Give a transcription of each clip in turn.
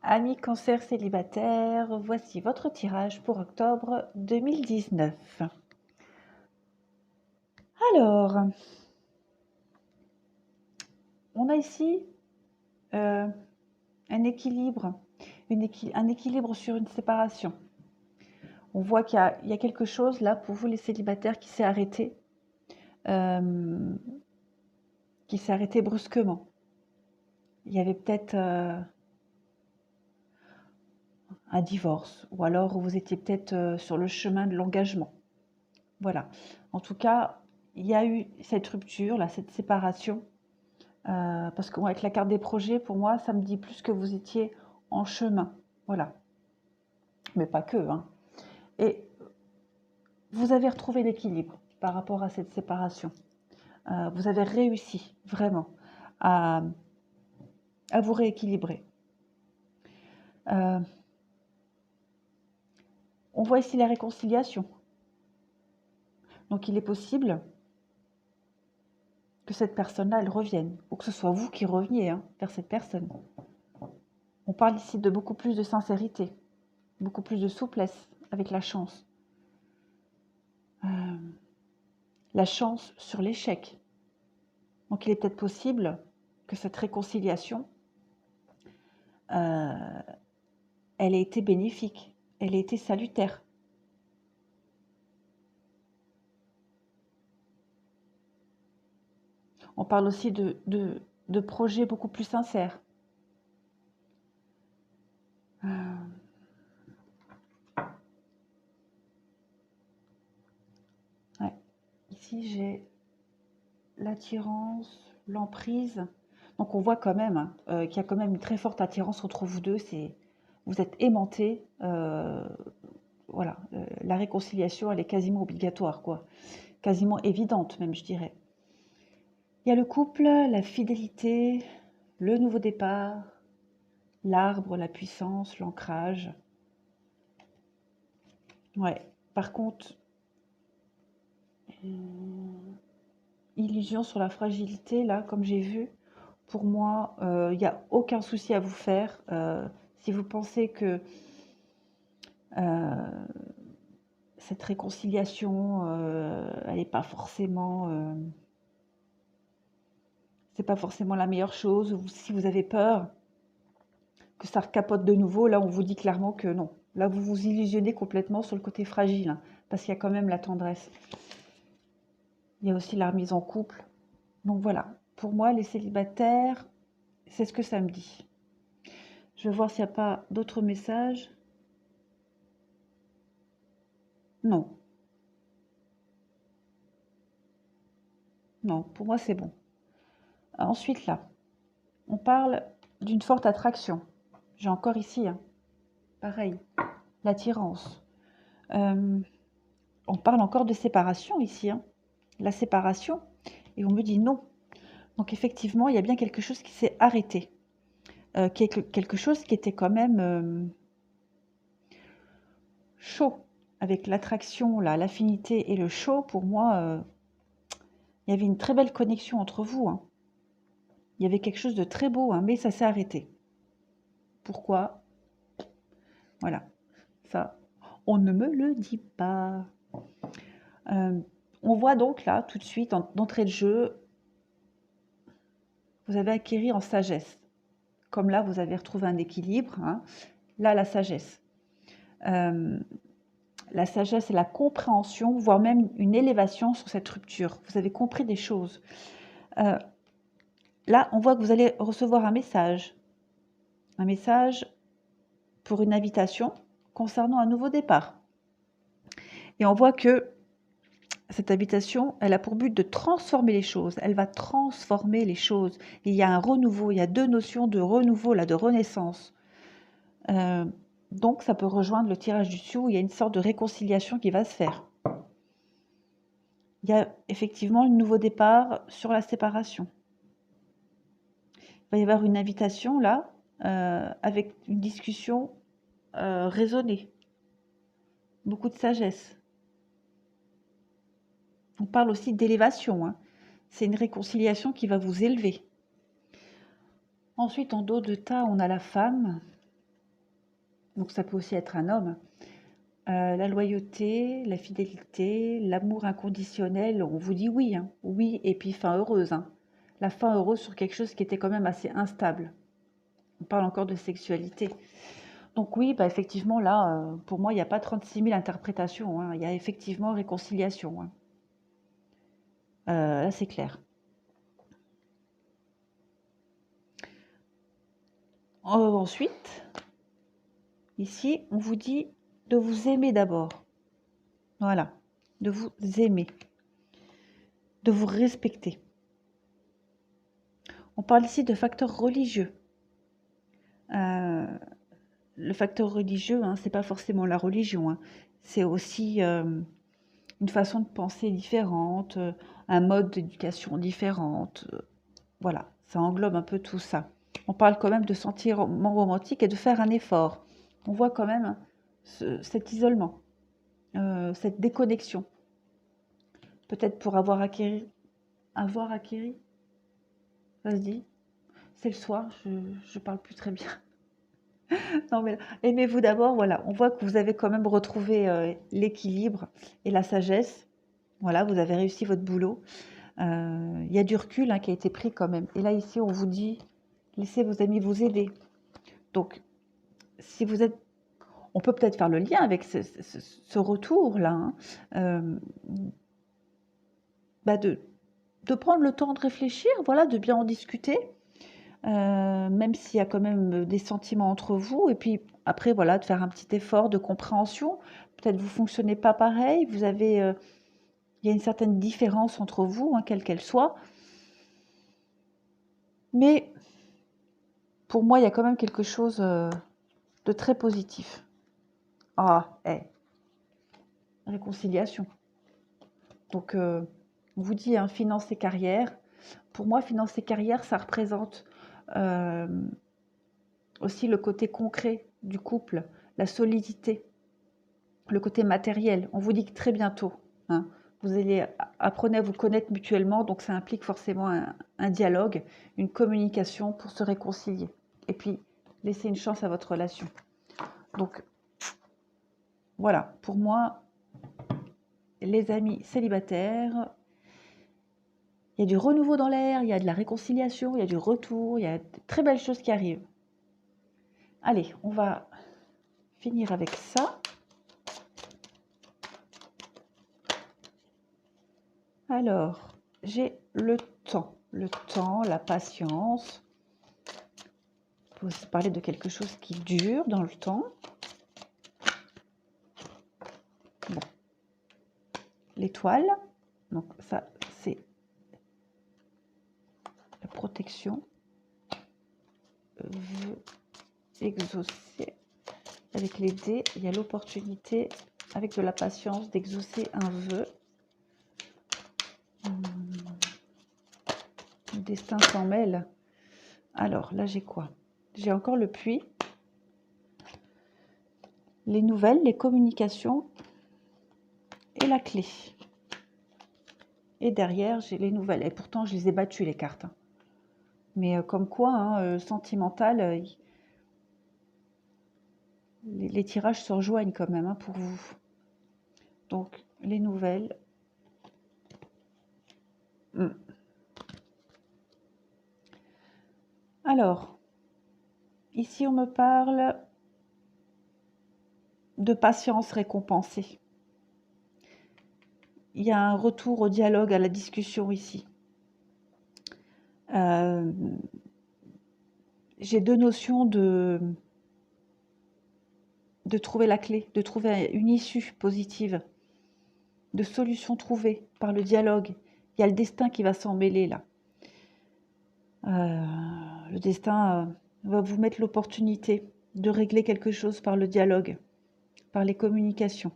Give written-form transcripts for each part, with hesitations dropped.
Amis cancer célibataire, voici votre tirage pour octobre 2019. Alors, on a ici un équilibre, un équilibre sur une séparation. On voit qu'il y a quelque chose là pour vous les célibataires qui s'est arrêté brusquement. Il y avait peut-être un divorce, ou alors vous étiez peut-être sur le chemin de l'engagement. Voilà. En tout cas, il y a eu cette rupture, là, cette séparation. Parce qu'avec la carte des projets, pour moi, ça me dit plus que vous étiez en chemin. Voilà. Mais pas que. Hein. Et vous avez retrouvé l'équilibre par rapport à cette séparation. Vous avez réussi vraiment à vous rééquilibrer. On voit ici la réconciliation. Donc il est possible que cette personne-là, elle revienne, ou que ce soit vous qui reveniez vers cette personne. On parle ici de beaucoup plus de sincérité, beaucoup plus de souplesse avec la chance. La chance sur l'échec. Donc il est peut-être possible que cette réconciliation, elle ait été bénéfique, elle ait été salutaire. On parle aussi de projets beaucoup plus sincères. Ouais. Ici, j'ai l'attirance, l'emprise. Donc on voit quand même qu'il y a quand même une très forte attirance entre vous deux. Vous êtes aimantés. Voilà, la réconciliation, elle est quasiment obligatoire, quoi. Quasiment évidente, même, je dirais. Il y a le couple, la fidélité, le nouveau départ, l'arbre, la puissance, l'ancrage. Ouais, par contre, illusion sur la fragilité, là, comme j'ai vu, pour moi, il n'y a aucun souci à vous faire. Si vous pensez que cette réconciliation, elle n'est pas forcément... c'est pas forcément la meilleure chose, ou si vous avez peur que ça recapote de nouveau, là on vous dit clairement que non. Là vous vous illusionnez complètement sur le côté fragile, hein, parce qu'il y a quand même la tendresse. Il y a aussi la remise en couple. Donc voilà, pour moi les célibataires, c'est ce que ça me dit. Je vais voir s'il n'y a pas d'autres messages. Non. Non, pour moi c'est bon. Ensuite là, on parle d'une forte attraction. J'ai encore ici, hein, pareil, l'attirance. On parle encore de séparation ici, hein, la séparation, et on me dit non. Donc effectivement, il y a bien quelque chose qui s'est arrêté, quelque chose qui était quand même chaud, avec l'attraction, l'affinité et le chaud. Pour moi, il y avait une très belle connexion entre vous. Hein. Il y avait quelque chose de très beau, hein, mais ça s'est arrêté. Pourquoi? Voilà, ça, on ne me le dit pas. On voit donc là, tout de suite, d'entrée de jeu, vous avez acquis en sagesse. Comme là, vous avez retrouvé un équilibre. Hein. Là, la sagesse. La sagesse et la compréhension, voire même une élévation sur cette rupture. Vous avez compris des choses. Là, on voit que vous allez recevoir un message pour une invitation concernant un nouveau départ. Et on voit que cette invitation, elle a pour but de transformer les choses. Elle va transformer les choses. Il y a un renouveau, il y a deux notions de renouveau, là, de renaissance. Donc, ça peut rejoindre le tirage du Sioux. Il y a une sorte de réconciliation qui va se faire. Il y a effectivement un nouveau départ sur la séparation. Il va y avoir une invitation, là, avec une discussion raisonnée. Beaucoup de sagesse. On parle aussi d'élévation. Hein. C'est une réconciliation qui va vous élever. Ensuite, en dos de tas, on a la femme. donc ça peut aussi être un homme. La loyauté, la fidélité, l'amour inconditionnel, on vous dit oui, hein, oui, et puis fin heureuse, hein. La fin heureuse sur quelque chose qui était quand même assez instable. On parle encore de sexualité. Donc oui, bah effectivement, là, pour moi, il n'y a pas 36 000 interprétations, hein. Il y a effectivement réconciliation, hein. Là, c'est clair. Ensuite, ici, on vous dit de vous aimer d'abord. Voilà, de vous aimer, de vous respecter. On parle ici de facteurs religieux. Le facteur religieux, hein, c'est pas forcément la religion, hein. C'est aussi une façon de penser différente, un mode d'éducation différente. Voilà, ça englobe un peu tout ça. On parle quand même de sentiments romantiques et de faire un effort. On voit quand même cet isolement, cette déconnexion. Peut-être pour avoir acquis, ça se dit, c'est le soir, je parle plus très bien. Non mais aimez-vous d'abord, voilà. On voit que vous avez quand même retrouvé l'équilibre et la sagesse. Voilà, vous avez réussi votre boulot. Il y a du recul hein, qui a été pris quand même. Et là, ici, on vous dit, laissez vos amis vous aider. Donc, si vous êtes... On peut peut-être faire le lien avec ce retour-là, hein, bah de prendre le temps de réfléchir, voilà, de bien en discuter. Même s'il y a quand même des sentiments entre vous, et puis après, voilà, de faire un petit effort de compréhension. Peut-être vous fonctionnez pas pareil, vous avez, il y a une certaine différence entre vous, hein, quelle qu'elle soit. Mais pour moi, il y a quand même quelque chose de très positif. Ah, réconciliation. Donc, on vous dit, hein, finance et carrière. Pour moi, finance et carrière, ça représente aussi le côté concret du couple, la solidité, le côté matériel. On vous dit que très bientôt, hein, vous allez apprenez à vous connaître mutuellement, donc ça implique forcément un dialogue, une communication pour se réconcilier. Et puis, laisser une chance à votre relation. Donc, voilà, pour moi, les amis célibataires, il y a du renouveau dans l'air, il y a de la réconciliation, il y a du retour, il y a de très belles choses qui arrivent. Allez, on va finir avec ça. Alors, j'ai le temps, la patience. On peut aussi parler de quelque chose qui dure dans le temps. Bon. L'étoile, donc ça, c'est la protection. Veut exaucer. Avec les dés, il y a l'opportunité, avec de la patience, d'exaucer un vœu. Le destin s'en mêle. Alors, là, j'ai quoi? J'ai encore le puits. Les nouvelles, les communications et la clé. Et derrière, j'ai les nouvelles. Et pourtant, je les ai battues, les cartes, hein. Mais comme quoi, hein, sentimental, les tirages se rejoignent quand même, hein, pour vous. Donc, les nouvelles. Alors, ici, on me parle de patience récompensée. Il y a un retour au dialogue, à la discussion ici. J'ai deux notions de trouver la clé, de trouver une issue positive, de solution trouvée par le dialogue. Il y a le destin qui va s'en mêler là. Le destin va vous mettre l'opportunité de régler quelque chose par le dialogue, par les communications.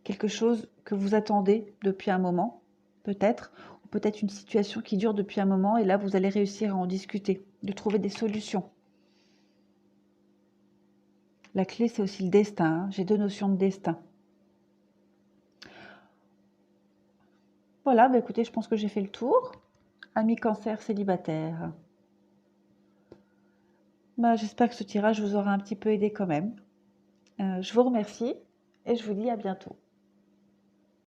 Quelque chose que vous attendez depuis un moment, peut-être, ou peut-être une situation qui dure depuis un moment, et là, vous allez réussir à en discuter, de trouver des solutions. La clé, c'est aussi le destin, hein. J'ai deux notions de destin. Voilà, bah écoutez, je pense que j'ai fait le tour. Amis cancer célibataire. Bah, j'espère que ce tirage vous aura un petit peu aidé quand même. Je vous remercie et je vous dis à bientôt.